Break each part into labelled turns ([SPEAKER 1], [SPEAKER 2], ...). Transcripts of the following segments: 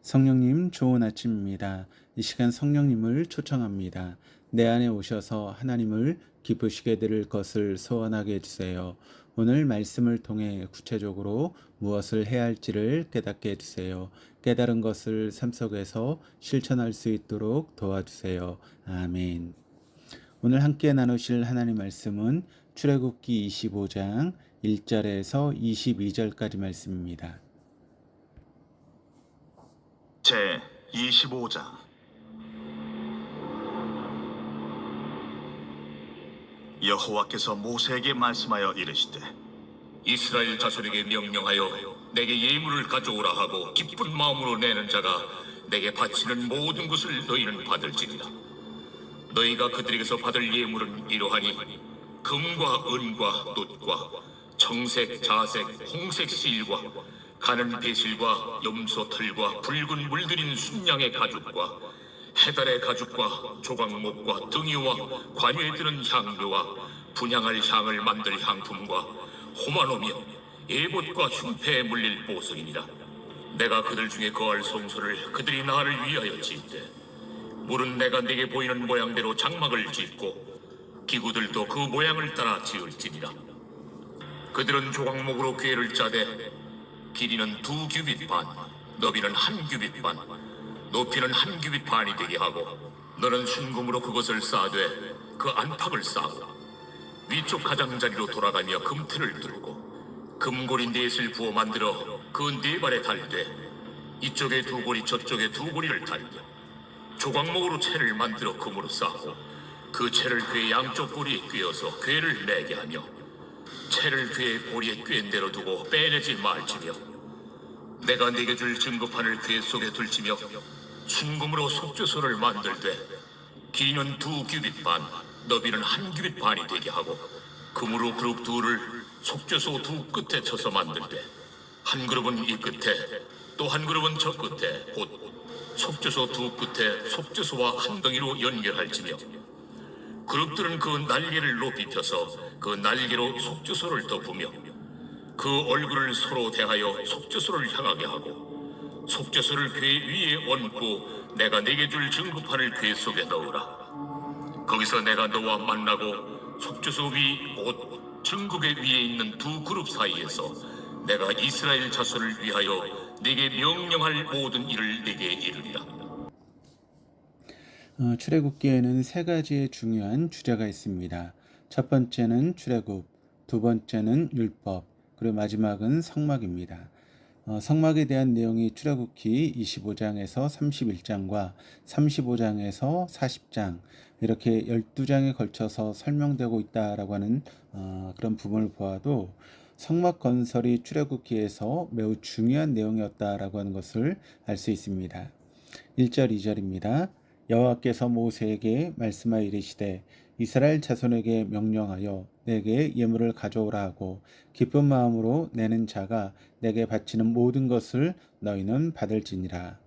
[SPEAKER 1] 성령님, 좋은 아침입니다. 이 시간 성령님을 초청합니다. 내 안에 오셔서 하나님을 기쁘시게 드릴 것을 소원하게 해주세요. 오늘 말씀을 통해 구체적으로 무엇을 해야 할지를 깨닫게 해주세요. 깨달은 것을 삶 속에서 실천할 수 있도록 도와주세요. 아멘. 오늘 함께 나누실 하나님 말씀은 출애굽기 25장 1절에서 22절까지 말씀입니다.
[SPEAKER 2] 제 25장. 여호와께서 모세에게 말씀하여 이르시되
[SPEAKER 3] 이스라엘 자손에게 명령하여 내게 예물을 가져오라 하고 기쁜 마음으로 내는 자가 내게 바치는 모든 것을 너희는 받을지니라. 너희가 그들에게서 받을 예물은 이러하니 금과 은과 놋과 청색, 자색, 홍색 실과 가는 배실과 염소 털과 붉은 물들인 순양의 가죽과 해달의 가죽과 조각목과 등이와 관유에 드는 향료와 분향할 향을 만들 향품과 호마노며 에봇과 흉패에 물릴 보석이니라. 내가 그들 중에 거할 성소를 그들이 나를 위하여 짓되 물은 내가 네게 보이는 모양대로 장막을 짓고 기구들도 그 모양을 따라 지을지니라. 그들은 조각목으로 궤를 짜되 길이는 2규빗 반, 너비는 1규빗 반, 높이는 1규빗 반이 되게 하고 너는 순금으로 그것을 쌓되 그 안팎을 쌓고 위쪽 가장자리로 돌아가며 금틀을 두르고 금고리 넷을 부어 만들어 그 네 발에 달되 이쪽에 2고리 저쪽에 2고리를 달며 조각목으로 채를 만들어 금으로 쌓고 그 채를 궤 양쪽 고리에 꿰어서 궤를 매게 하며 채를 궤의 고리에 꿰인 대로 두고 빼내지 말지며 내가 네게 줄 증거판을 궤 속에 둘지며 순금으로 속죄소를 만들되 길이는 2규빗 반, 너비는 1규빗 반이 되게 하고 금으로 그룹 둘을 속죄소 두 끝에 쳐서 만들되 한 그룹은 이 끝에 또 한 그룹은 저 끝에 곧 속죄소 두 끝에 속죄소와 한 덩이로 연결할지며 그룹들은 그 날개를 높이 펴서 그 날개로 속죄소를 덮으며 그 얼굴을 서로 대하여 속죄소를 향하게 하고 속죄소를 궤 위에 얹고 내가 네게 줄 증거판을 궤 속에 넣으라. 거기서 내가 너와 만나고 속죄소 위 곧 증거궤 위에 있는 2그룹 사이에서 내가 이스라엘 자손을 위하여 네게 명령할 모든 일을 네게 이르리라.
[SPEAKER 1] 출애굽기에는 세 가지의 중요한 주제가 있습니다. 첫 번째는 출애굽, 두 번째는 율법, 그리고 마지막은 성막입니다. 성막에 대한 내용이 출애굽기 25장에서 31장과 35장에서 40장 이렇게 12장에 걸쳐서 설명되고 있다라고 하는 그런 부분을 보아도 성막 건설이 출애굽기에서 매우 중요한 내용이었다라고 하는 것을 알 수 있습니다. 1절, 2절입니다. 여호와께서 모세에게 말씀하여 이르시되 이스라엘 자손에게 명령하여 내게 예물을 가져오라 하고 기쁜 마음으로 내는 자가 내게 바치는 모든 것을 너희는 받을지니라.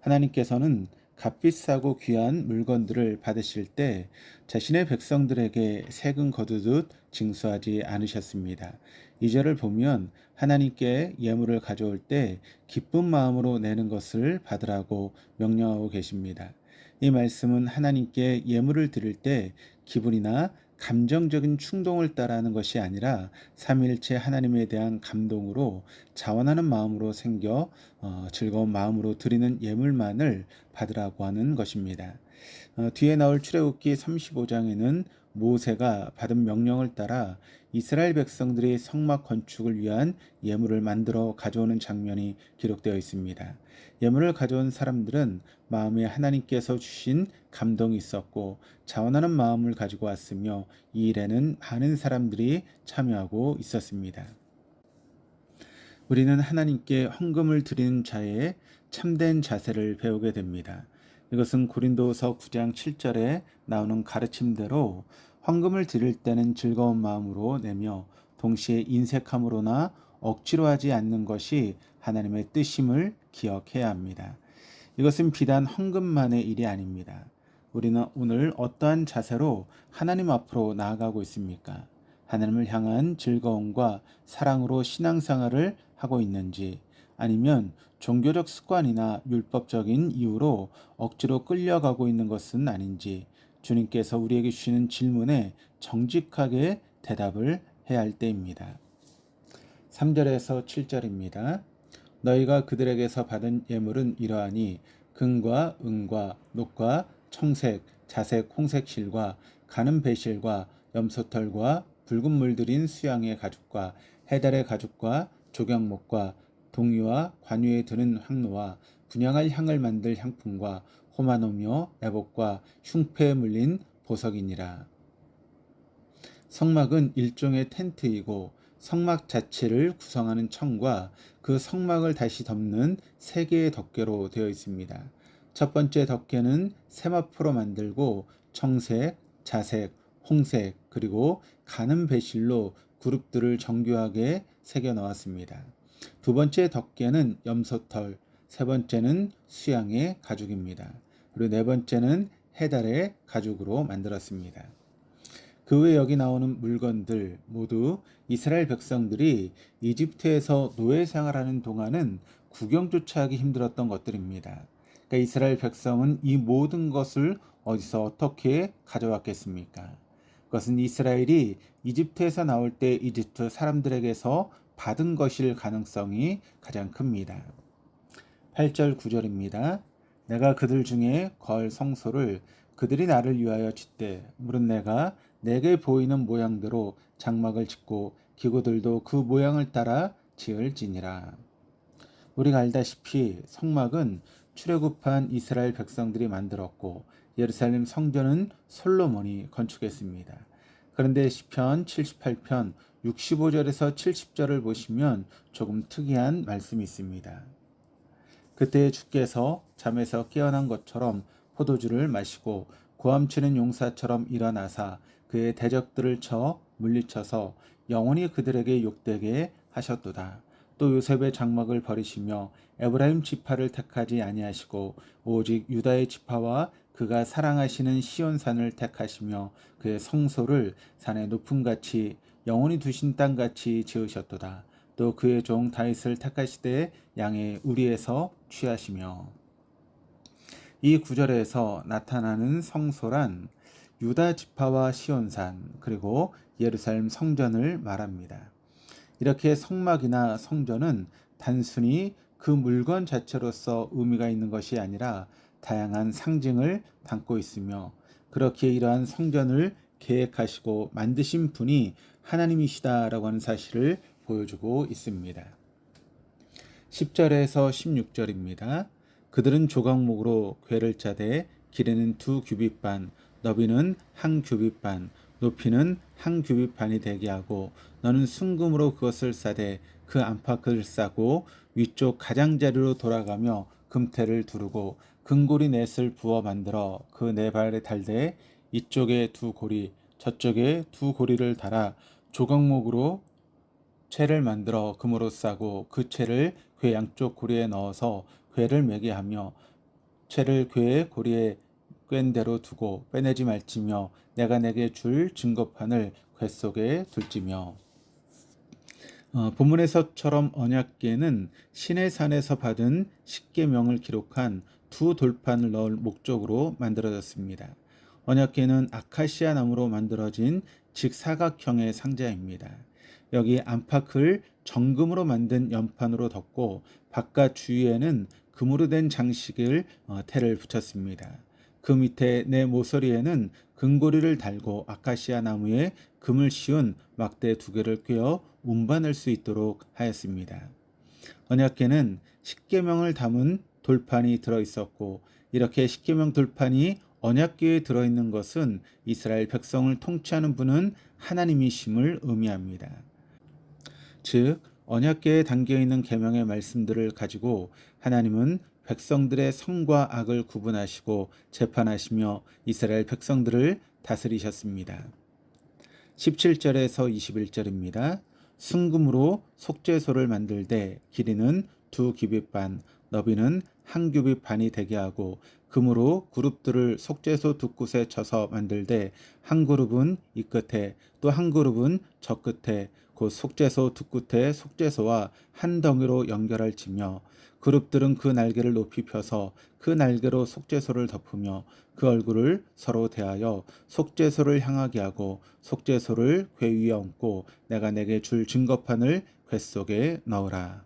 [SPEAKER 1] 하나님께서는 값비싸고 귀한 물건들을 받으실 때 자신의 백성들에게 세금 거두듯 징수하지 않으셨습니다. 2절을 보면 하나님께 예물을 가져올 때 기쁜 마음으로 내는 것을 받으라고 명령하고 계십니다. 이 말씀은 하나님께 예물을 드릴 때 기분이나 감정적인 충동을 따라하는 것이 아니라 삼위일체 하나님에 대한 감동으로 자원하는 마음으로 생겨 즐거운 마음으로 드리는 예물만을 받으라고 하는 것입니다. 뒤에 나올 출애굽기 35장에는 모세가 받은 명령을 따라 이스라엘 백성들이 성막 건축을 위한 예물을 만들어 가져오는 장면이 기록되어 있습니다. 예물을 가져온 사람들은 마음에 하나님께서 주신 감동이 있었고 자원하는 마음을 가지고 왔으며 이 일에는 많은 사람들이 참여하고 있었습니다. 우리는 하나님께 헌금을 드리는 자의 참된 자세를 배우게 됩니다. 이것은 고린도서 9장 7절에 나오는 가르침대로 헌금을 드릴 때는 즐거운 마음으로 내며 동시에 인색함으로나 억지로 하지 않는 것이 하나님의 뜻임을 기억해야 합니다. 이것은 비단 헌금만의 일이 아닙니다. 우리는 오늘 어떠한 자세로 하나님 앞으로 나아가고 있습니까? 하나님을 향한 즐거움과 사랑으로 신앙생활을 하고 있는지, 아니면 종교적 습관이나 율법적인 이유로 억지로 끌려가고 있는 것은 아닌지 주님께서 우리에게 주시는 질문에 정직하게 대답을 해야 할 때입니다. 3절에서 7절입니다. 너희가 그들에게서 받은 예물은 이러하니 금과 은과 녹과 청색, 자색, 홍색 실과 가는 배실과 염소털과 붉은 물들인 수양의 가죽과 해달의 가죽과 조경목과 동유와 관유에 드는 향로와 분향할 향을 만들 향품과 호마노며 애복과 흉패에 물린 보석이니라. 성막은 일종의 텐트이고 성막 자체를 구성하는 청과 그 성막을 다시 덮는 세 개의 덮개로 되어 있습니다. 첫 번째 덮개는 세마포로 만들고 청색, 자색, 홍색 그리고 가는 배실로 그룹들을 정교하게 새겨 넣었습니다. 두 번째 덮개는 염소털, 세 번째는 수양의 가죽입니다. 그리고 네 번째는 해달의 가죽으로 만들었습니다. 그 외 여기 나오는 물건들 모두 이스라엘 백성들이 이집트에서 노예 생활하는 동안은 구경조차 하기 힘들었던 것들입니다. 그러니까 이스라엘 백성은 이 모든 것을 어디서 어떻게 가져왔겠습니까? 그것은 이스라엘이 이집트에서 나올 때 이집트 사람들에게서 받은 것일 가능성이 가장 큽니다. 8절 9절입니다. 내가 그들 중에 거할 성소를 그들이 나를 위하여 짓되 물은 내가 내게 보이는 모양대로 장막을 짓고 기구들도 그 모양을 따라 지을지니라. 우리가 알다시피 성막은 출애굽한 이스라엘 백성들이 만들었고 예루살렘 성전은 솔로몬이 건축했습니다. 그런데 시편 78편 65절에서 70절을 보시면 조금 특이한 말씀이 있습니다. 그때 주께서 잠에서 깨어난 것처럼 포도주를 마시고 고함치는 용사처럼 일어나사 그의 대적들을 쳐 물리쳐서 영원히 그들에게 욕되게 하셨도다. 또 요셉의 장막을 버리시며 에브라임 지파를 택하지 아니하시고 오직 유다의 지파와 그가 사랑하시는 시온산을 택하시며 그의 성소를 산의 높음같이 영원히 두신 땅같이 지으셨도다. 또 그의 종 다윗을 택하시되 양의 우리에서 취하시며. 이 구절에서 나타나는 성소란 유다 지파와 시온산 그리고 예루살렘 성전을 말합니다. 이렇게 성막이나 성전은 단순히 그 물건 자체로서 의미가 있는 것이 아니라 다양한 상징을 담고 있으며 그렇게 이러한 성전을 계획하시고 만드신 분이 하나님이시다라고 하는 사실을 보여주고 있습니다. 10절에서 16절입니다. 그들은 조각목으로 궤를 짜되 길이는 2규빗 반, 너비는 1규빗 반, 높이는 1규빗 반이 되게 하고 너는 순금으로 그것을 싸되 그 안팎을 싸고 위쪽 가장자리로 돌아가며 금태를 두르고 금고리 넷을 부어 만들어 그 네 발에 달되 이쪽에 2고리 저쪽에 2고리를 달아 조각목으로 채를 만들어 금으로 싸고 그 채를 궤 양쪽 고리에 넣어서 궤를 매게 하며 채를 궤의 고리에 꿰인 대로 두고 빼내지 말지며 내가 내게 줄 증거판을 궤 속에 둘지며. 본문에서처럼 언약궤는 시내산에서 받은 십계명을 기록한 2돌판을 넣을 목적으로 만들어졌습니다. 언약궤는 아카시아 나무로 만들어진 직사각형의 상자입니다. 여기 안팎을 정금으로 만든 연판으로 덮고 바깥 주위에는 금으로 된 장식을 테를 붙였습니다. 그 밑에 내 모서리에는 금고리를 달고 아카시아 나무에 금을 씌운 막대 2개를 꿰어 운반할 수 있도록 하였습니다. 언약궤는 십계명을 담은 돌판이 들어있었고 이렇게 십계명 돌판이 언약궤에 들어있는 것은 이스라엘 백성을 통치하는 분은 하나님이심을 의미합니다. 즉 언약궤에 담겨있는 계명의 말씀들을 가지고 하나님은 백성들의 선과 악을 구분하시고 재판하시며 이스라엘 백성들을 다스리셨습니다. 17절에서 21절입니다. 순금으로 속죄소를 만들되 길이는 2규빗 반, 너비는 1규빗 반이 되게 하고 금으로 그룹들을 속죄소 두 곳에 쳐서 만들되 한 그룹은 이 끝에 또 한 그룹은 저 끝에 곧 속죄소 두 끝에 속죄소와 한 덩이로 연결할지며 그룹들은 그 날개를 높이 펴서 그 날개로 속죄소를 덮으며 그 얼굴을 서로 대하여 속죄소를 향하게 하고 속죄소를 궤 위에 얹고 내가 내게 줄 증거판을 궤 속에 넣으라.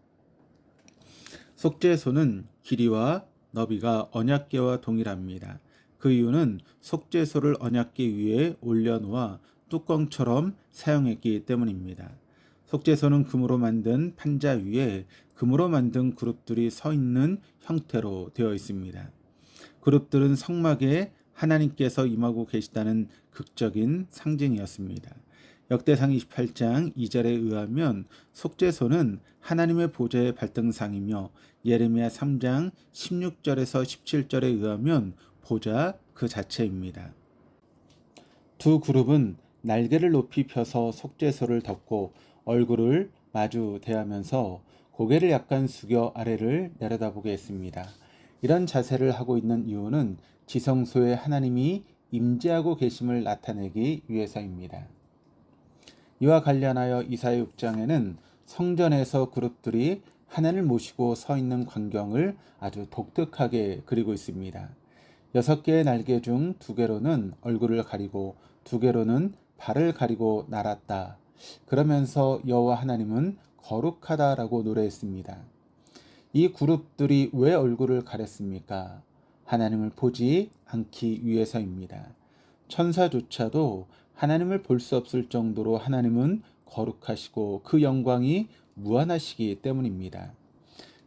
[SPEAKER 1] 속죄소는 길이와 너비가 언약궤와 동일합니다. 그 이유는 속죄소를 언약궤 위에 올려놓아 뚜껑처럼 사용했기 때문입니다. 속죄소는 금으로 만든 판자 위에 금으로 만든 그룹들이 서 있는 형태로 되어 있습니다. 그룹들은 성막에 하나님께서 임하고 계시다는 극적인 상징이었습니다. 역대상 28장 2절에 의하면 속죄소는 하나님의 보좌의 발등상이며 예레미야 3장 16절에서 17절에 의하면 보좌 그 자체입니다. 두 그룹은 날개를 높이 펴서 속죄소를 덮고 얼굴을 마주 대하면서 고개를 약간 숙여 아래를 내려다보게 했습니다. 이런 자세를 하고 있는 이유는 지성소에 하나님이 임재하고 계심을 나타내기 위해서입니다. 이와 관련하여 이사야 6장에는 성전에서 그룹들이 하나님을 모시고 서 있는 광경을 아주 독특하게 그리고 있습니다. 6개의 날개 중 2개로는 얼굴을 가리고 2개로는 발을 가리고 날았다. 그러면서 여호와 하나님은 거룩하다라고 노래했습니다. 이 그룹들이 왜 얼굴을 가렸습니까? 하나님을 보지 않기 위해서입니다. 천사조차도 하나님을 볼 수 없을 정도로 하나님은 거룩하시고 그 영광이 무한하시기 때문입니다.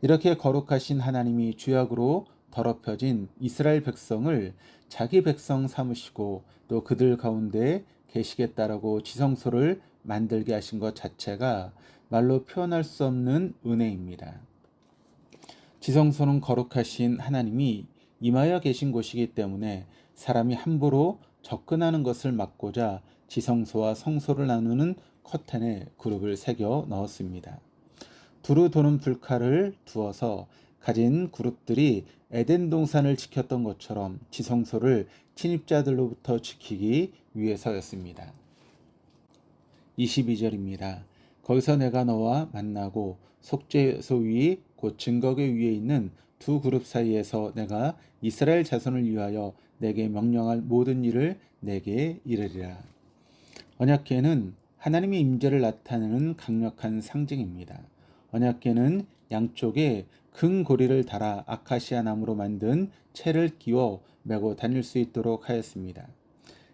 [SPEAKER 1] 이렇게 거룩하신 하나님이 죄악으로 더럽혀진 이스라엘 백성을 자기 백성 삼으시고 또 그들 가운데 계시겠다라고 지성소를 만들게 하신 것 자체가 말로 표현할 수 없는 은혜입니다. 지성소는 거룩하신 하나님이 임하여 계신 곳이기 때문에 사람이 함부로 접근하는 것을 막고자 지성소와 성소를 나누는 커튼에 그룹을 새겨 넣었습니다. 두루 도는 불칼을 두어서 가진 그룹들이 에덴 동산을 지켰던 것처럼 지성소를 침입자들로부터 지키기 위해서였습니다. 22절입니다. 거기서 내가 너와 만나고 속죄소 위 곧 증거궤 위에 있는 두 그룹 사이에서 내가 이스라엘 자손을 위하여 내게 명령할 모든 일을 내게 이르리라. 언약궤는 하나님의 임재를 나타내는 강력한 상징입니다. 언약궤는 양쪽에 금고리를 달아 아카시아 나무로 만든 채를 끼워 메고 다닐 수 있도록 하였습니다.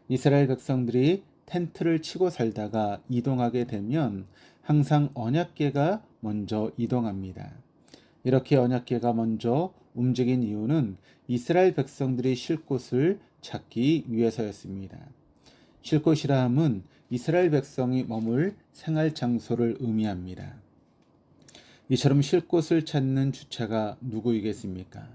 [SPEAKER 1] 이스라엘 백성들이 텐트를 치고 살다가 이동하게 되면 항상 언약궤가 먼저 이동합니다. 이렇게 언약궤가 먼저 움직인 이유는 이스라엘 백성들이 쉴 곳을 찾기 위해서였습니다. 쉴 곳이라 함은 이스라엘 백성이 머물 생활 장소를 의미합니다. 이처럼 쉴 곳을 찾는 주체가 누구이겠습니까?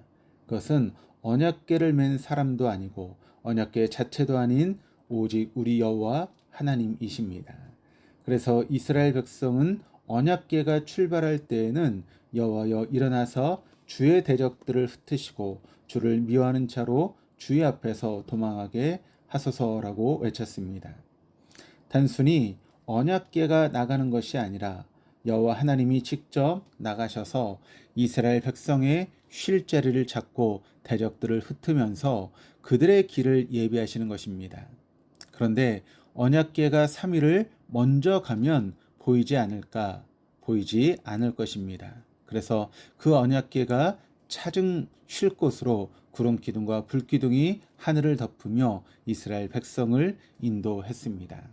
[SPEAKER 1] 그것은 언약궤를 맨 사람도 아니고 언약궤 자체도 아닌 오직 우리 여호와 하나님이십니다. 그래서 이스라엘 백성은 언약궤가 출발할 때에는 여호와여 일어나서 주의 대적들을 흩으시고 주를 미워하는 자로 주의 앞에서 도망하게 하소서라고 외쳤습니다. 단순히 언약궤가 나가는 것이 아니라 여호와 하나님이 직접 나가셔서 이스라엘 백성의 쉴 자리를 잡고 대적들을 흩으면서 그들의 길을 예비하시는 것입니다. 그런데 언약궤가 3일을 먼저 가면 보이지 않을까? 보이지 않을 것입니다. 그래서 그 언약궤가 찾은 쉴 곳으로 구름 기둥과 불 기둥이 하늘을 덮으며 이스라엘 백성을 인도했습니다.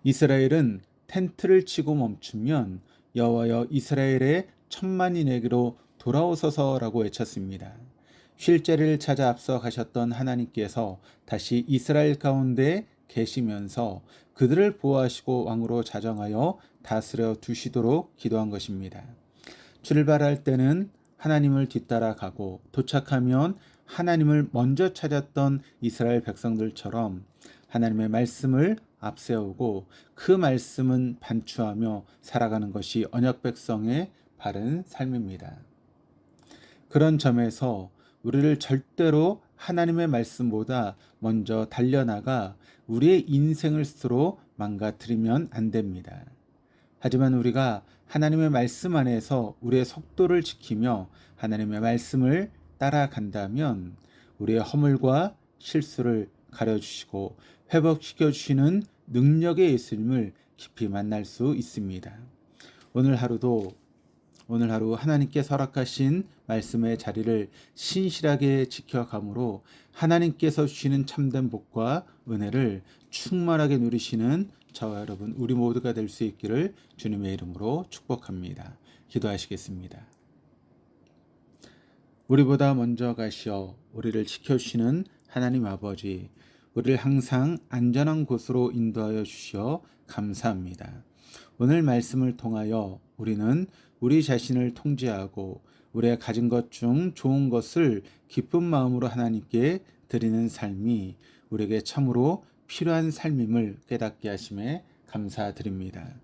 [SPEAKER 1] 이스라엘은 텐트를 치고 멈추면 여호와여 이스라엘의 천만이 내게로 돌아오소서라고 외쳤습니다. 쉴 자리를 찾아 앞서 가셨던 하나님께서 다시 이스라엘 가운데 계시면서 그들을 보호하시고 왕으로 자정하여 다스려 두시도록 기도한 것입니다. 출발할 때는 하나님을 뒤따라 가고 도착하면 하나님을 먼저 찾았던 이스라엘 백성들처럼 하나님의 말씀을 앞세우고 그 말씀은 반추하며 살아가는 것이 언약 백성의 바른 삶입니다. 그런 점에서 우리를 절대로 하나님의 말씀보다 먼저 달려나가 우리의 인생을 스스로 망가뜨리면 안 됩니다. 하지만 우리가 하나님의 말씀 안에서 우리의 속도를 지키며 하나님의 말씀을 따라간다면 우리의 허물과 실수를 가려주시고 회복시켜 주시는 능력의 예수님을 깊이 만날 수 있습니다. 오늘 하루 하나님께 허락하신 말씀의 자리를 신실하게 지켜감으로 하나님께서 주시는 참된 복과 은혜를 충만하게 누리시는 저와 여러분 우리 모두가 될 수 있기를 주님의 이름으로 축복합니다. 기도하시겠습니다. 우리보다 먼저 가시어 우리를 지켜주시는 하나님 아버지, 우리를 항상 안전한 곳으로 인도하여 주시어 감사합니다. 오늘 말씀을 통하여 우리는 우리 자신을 통제하고 우리가 가진 것 중 좋은 것을 기쁜 마음으로 하나님께 드리는 삶이 우리에게 참으로 필요한 삶임을 깨닫게 하심에 감사드립니다.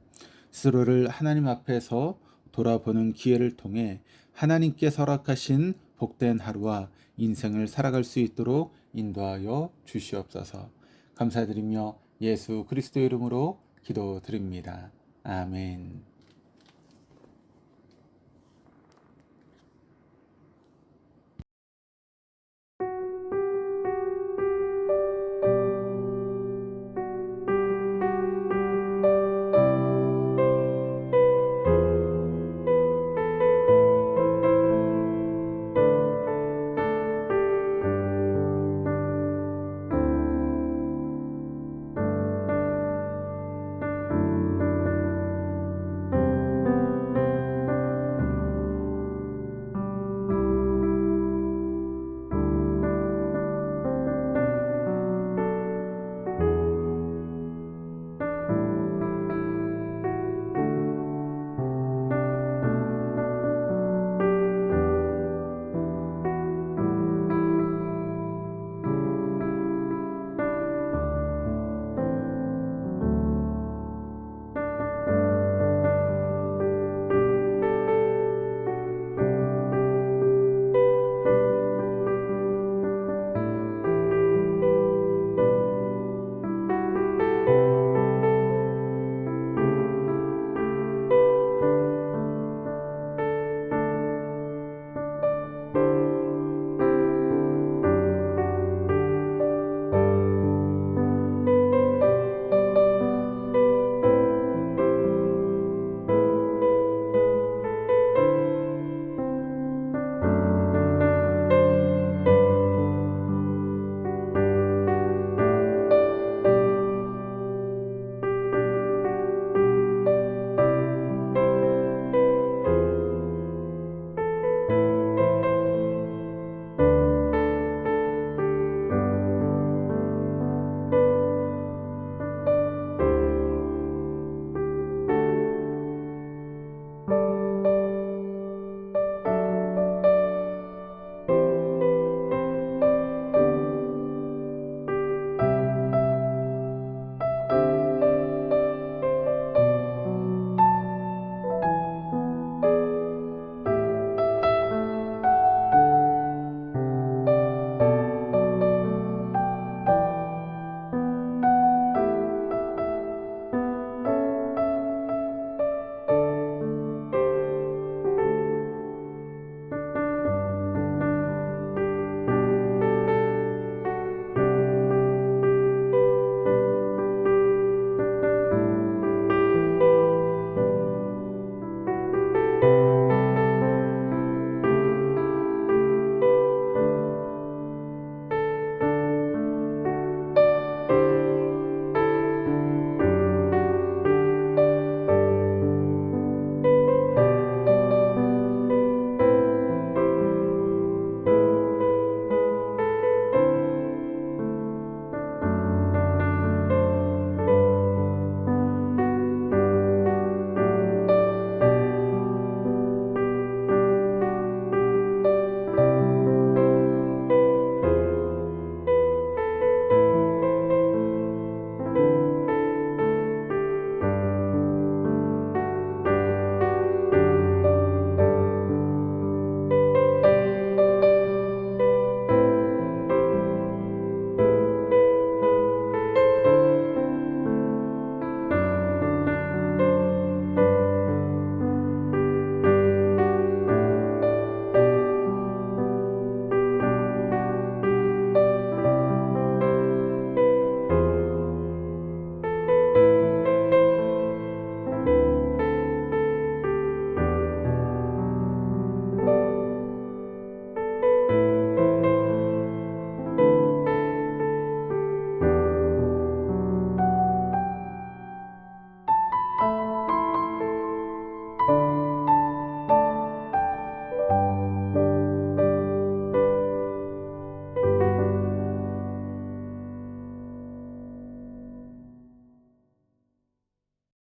[SPEAKER 1] 스스로를 하나님 앞에서 돌아보는 기회를 통해 하나님께 허락하신 복된 하루와 인생을 살아갈 수 있도록 인도하여 주시옵소서. 감사드리며 예수 그리스도의 이름으로 기도드립니다. 아멘.